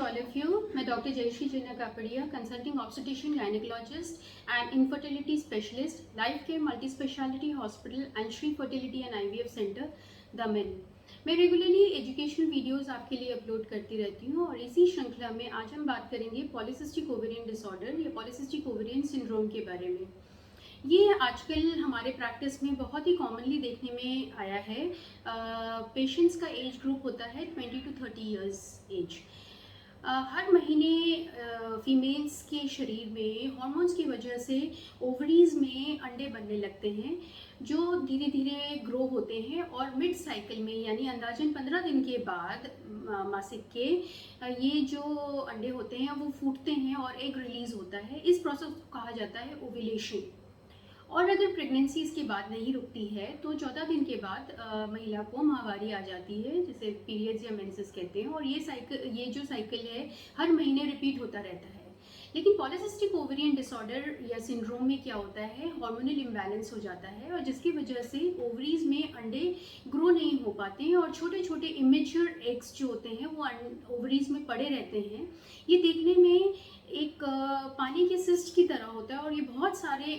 to all of you. मैं doctor Jayshree Jinna Kapadia, consulting obstetrician gynaecologist and infertility specialist, life care multi speciality hospital and Shri fertility and IVF centre Daman. मैं regularly educational videos आपके लिए upload करती रहती हूँ और इसी श्रृंखला में आज हम बात करेंगे पॉलीसिस्टिक ओवेरियन डिसऑर्डर या पॉलीसिस्टिक ओवेरियन सिंड्रोम के बारे में। ये आजकल हमारे प्रैक्टिस में बहुत ही कॉमनली देखने में आया है। पेशेंट्स का एज ग्रुप होता है 20 to 30 इयर्स एज। हर महीने फीमेल्स के शरीर में हॉर्मोन्स की वजह से ओवरीज में अंडे बनने लगते हैं जो धीरे धीरे ग्रो होते हैं और मिड साइकिल में यानी अंदाजन 15 दिन के बाद मासिक के ये जो अंडे होते हैं वो फूटते हैं और एग रिलीज होता है। इस प्रोसेस को कहा जाता है ओव्यूलेशन। और अगर प्रेगनेंसी इसके बाद नहीं रुकती है तो 14 दिन के बाद महिला को माहवारी आ जाती है, जिसे पीरियड्स या मेंसेस कहते हैं। और ये जो साइकिल है हर महीने रिपीट होता रहता है। लेकिन पॉलीसिस्टिक ओवेरियन डिसऑर्डर या सिंड्रोम में क्या होता है, हार्मोनल इम्बैलेंस हो जाता है और जिसकी वजह से ओवरीज में अंडे ग्रो नहीं हो पाते हैं और छोटे छोटे इमेच्योर एग्स जो होते हैं वो ओवरीज में पड़े रहते हैं। ये देखने में एक पानी के सिस्ट की तरह होता है और ये बहुत सारे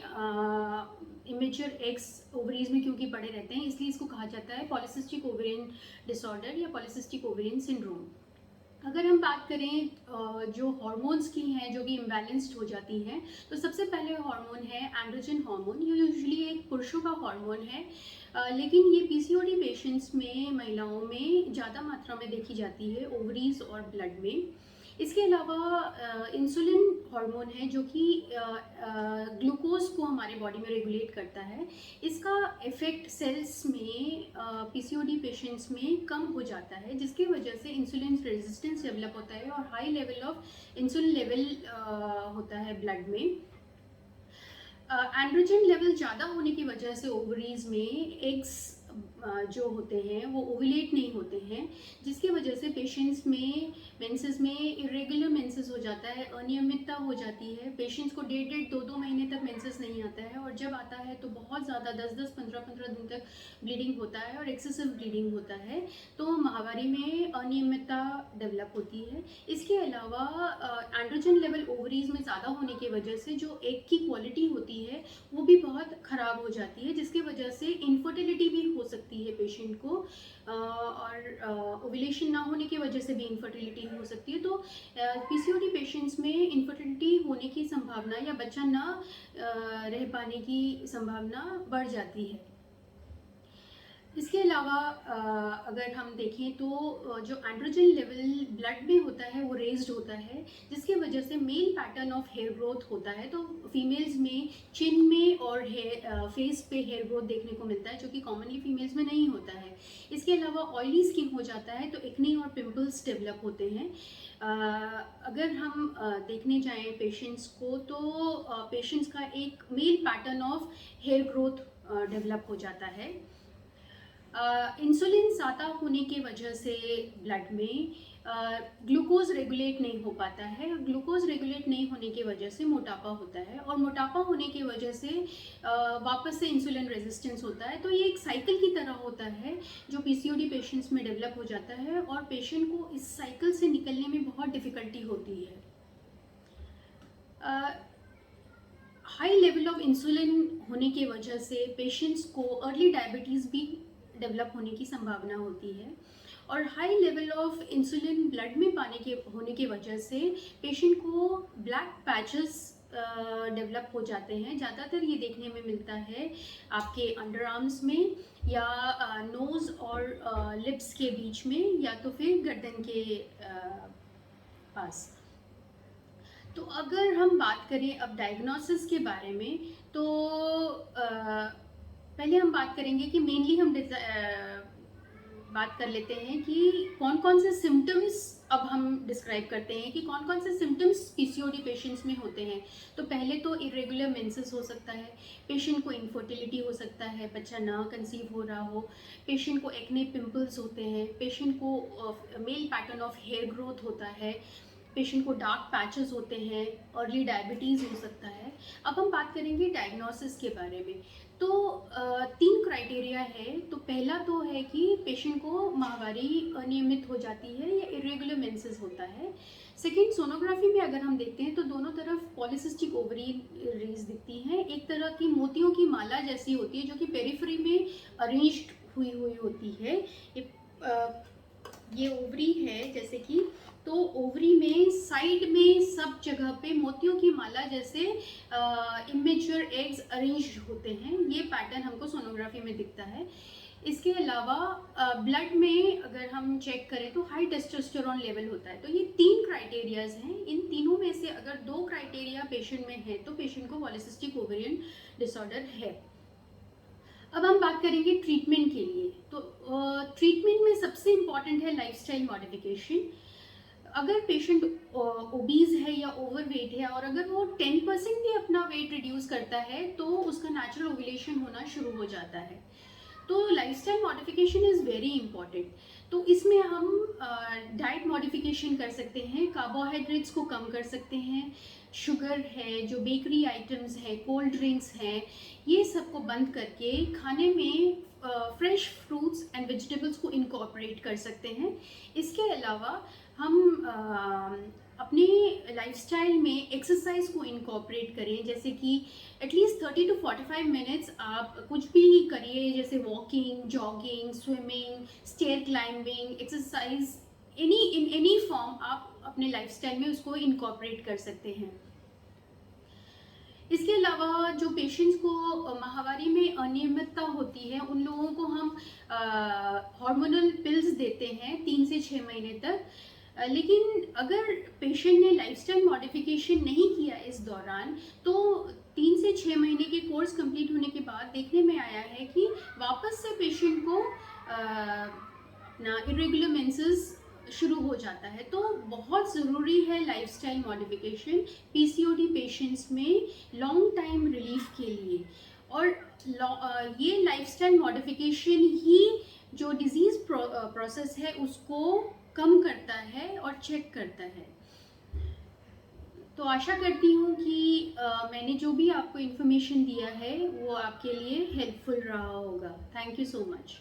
इमेच्योर एग्स ओवरीज में क्योंकि पड़े रहते हैं, इसलिए इसको कहा जाता है पॉलीसिस्टिक ओवेरियन डिसऑर्डर या पॉलीसिस्टिक ओवेरियन सिंड्रोम। अगर हम बात करें जो हार्मोन्स की हैं जो कि इम्बैलेंस्ड हो जाती हैं, तो सबसे पहले हार्मोन है एंड्रोजन हार्मोन। ये यूजुअली एक पुरुषों का हार्मोन है, लेकिन ये PCOD पेशेंट्स में, महिलाओं में ज़्यादा मात्रा में देखी जाती है ओवरीज और ब्लड में। इसके अलावा इंसुलिन हार्मोन है जो कि ग्लूकोज को हमारे बॉडी में रेगुलेट करता है। इसका इफेक्ट सेल्स में PCOD पेशेंट्स में कम हो जाता है, जिसकी वजह से इंसुलिन रेजिस्टेंस डेवलप होता है और high level of insulin level होता है ब्लड में। एंड्रोजन लेवल ज़्यादा होने की वजह से ओवरीज में एग्स जो होते हैं वो ओव्यूलेट नहीं होते हैं, जिसकी वजह से पेशेंट्स में मेंसेस में इरेगुलर मेंसेस हो जाता है, अनियमितता हो जाती है। पेशेंट्स को 1.5-2 महीने तक मेंसेस नहीं आता है और जब आता है तो बहुत ज़्यादा 10-10, 15-15 दिन तक ब्लीडिंग होता है और एक्सेसिव ब्लीडिंग होता है, तो माहवारी में अनियमितता डेवलप होती है। इसके अलावा एंड्रोजन लेवल ओवरीज में ज़्यादा होने की वजह से जो एग की क्वालिटी होती है वो भी बहुत ख़राब हो जाती है, जिसकी वजह से इनफर्टिलिटी भी हो सकती है पेशेंट को और ओव्यूलेशन ना होने की वजह से भी इनफर्टिलिटी हो सकती है। तो PCOD पेशेंट्स में इनफर्टिलिटी होने की संभावना या बच्चा ना रह पाने की संभावना बढ़ जाती है। इसके अलावा अगर हम देखें तो जो एंड्रोजन लेवल ब्लड में होता है वो रेज्ड होता है, जिसकी वजह से male pattern of hair growth होता है। तो फीमेल्स में चिन में और फेस पे हेयर ग्रोथ देखने को मिलता है, जो कि कॉमनली फीमेल्स में नहीं होता है। इसके अलावा ऑयली स्किन हो जाता है तो एक्ने और पिंपल्स डेवलप होते हैं। अगर हम देखने जाएं पेशेंट्स को तो पेशेंट्स का एक male pattern of hair growth develop हो जाता है। इंसुलिन ज़्यादा होने की वजह से ब्लड में ग्लूकोज रेगुलेट नहीं हो पाता है। ग्लूकोज रेगुलेट नहीं होने की वजह से मोटापा होता है और मोटापा होने की वजह से वापस से इंसुलिन रेजिस्टेंस होता है। तो ये एक साइकिल की तरह होता है जो PCOD पेशेंट्स में डेवलप हो जाता है और पेशेंट को इस साइकिल से निकलने में बहुत डिफ़िकल्टी होती है। हाई लेवल ऑफ इंसुलिन होने की वजह से पेशेंट्स को अर्ली डायबिटीज़ भी डेवलप होने की संभावना होती है और high level of insulin blood में होने की वजह से पेशेंट को ब्लैक पैचेस डेवलप हो जाते हैं। ज़्यादातर ये देखने में मिलता है आपके अंडर आर्म्स में या नोज़ और लिप्स के बीच में या तो फिर गर्दन के पास। तो अगर हम बात करें अब डायग्नोसिस के बारे में, तो पहले हम बात करेंगे कि मेनली हम बात कर लेते हैं कि कौन कौन से सिम्टम्स अब हम डिस्क्राइब करते हैं कि कौन कौन से सिम्टम्स PCOD पेशेंट्स में होते हैं। तो पहले तो इरेगुलर मेंसेस हो सकता है, पेशेंट को इनफर्टिलिटी हो सकता है, बच्चा ना कंसीव हो रहा हो, पेशेंट को एक्ने पिंपल्स होते हैं, पेशेंट को male pattern of hair growth होता है, पेशेंट को डार्क पैचेस होते हैं, अर्ली डायबिटीज़ हो सकता है। अब हम बात करेंगे डायग्नोसिस के बारे में। तो 3 क्राइटेरिया है। तो पहला तो है कि पेशेंट को माहवारी अनियमित हो जाती है या इरेगुलर मेंसेस होता है। सेकेंड, सोनोग्राफी में अगर हम देखते हैं तो दोनों तरफ पॉलीसिस्टिक ओवरीज दिखती हैं। एक तरह की मोतियों की माला जैसी होती है जो कि पेरिफेरी में अरेंज्ड हुई होती है। ये ओवरी है जैसे कि, तो ओवरी में साइड में सब जगह पे मोतियों की माला जैसे इमेच्योर एग्स अरेंज्ड होते हैं। ये पैटर्न हमको सोनोग्राफी में दिखता है। इसके अलावा ब्लड में अगर हम चेक करें तो हाई टेस्टोस्टेरोन लेवल होता है। तो ये 3 क्राइटेरियाज हैं। इन तीनों में से अगर 2 क्राइटेरिया पेशेंट में है तो पेशेंट को पॉलीसिस्टिक ओवेरियन डिसऑर्डर है। अब हम बात करेंगे ट्रीटमेंट के लिए। तो ट्रीटमेंट में सबसे इम्पॉर्टेंट है लाइफस्टाइल मॉडिफिकेशन। अगर पेशेंट ओबीज है या ओवरवेट है और अगर वो 10% भी अपना वेट रिड्यूस करता है तो उसका नेचुरल ओव्यूलेशन होना शुरू हो जाता है। तो lifestyle modification is very important. तो इसमें हम डाइट मॉडिफिकेशन कर सकते हैं, कार्बोहाइड्रेट्स को कम कर सकते हैं, शुगर है, जो बेकरी आइटम्स हैं, कोल्ड ड्रिंक्स हैं, ये सबको बंद करके खाने में फ्रेश फ्रूट्स एंड वेजिटेबल्स को इनकॉर्पोरेट कर सकते हैं। इसके अलावा हम अपने लाइफस्टाइल में एक्सरसाइज को इनकॉर्पोरेट करें, जैसे कि एटलीस्ट 30 to 45 मिनट्स आप कुछ भी करिए, जैसे walking, jogging, swimming, stair climbing, exercise, in any form आप अपने लाइफस्टाइल में उसको इनकॉर्पोरेट कर सकते हैं। इसके अलावा जो पेशेंट्स को माहवारी में अनियमितता होती है उन लोगों को हम हार्मोनल पिल्स देते हैं 3 से 6 महीने तक। लेकिन अगर पेशेंट ने लाइफस्टाइल मॉडिफिकेशन नहीं किया इस दौरान तो 3 से 6 महीने के कोर्स कंप्लीट होने के बाद देखने में आया है कि वापस से पेशेंट को अपना इरेगुलर मेंसेस शुरू हो जाता है। तो बहुत ज़रूरी है लाइफस्टाइल मॉडिफिकेशन पीसीओडी पेशेंट्स में लॉन्ग टाइम रिलीफ के लिए। और ये लाइफस्टाइल मॉडिफिकेशन ही जो डिजीज़ प्रोसेस है उसको कम करता है और चेक करता है। तो आशा करती हूँ कि मैंने जो भी आपको इन्फॉर्मेशन दिया है वो आपके लिए हेल्पफुल रहा होगा। Thank you so much.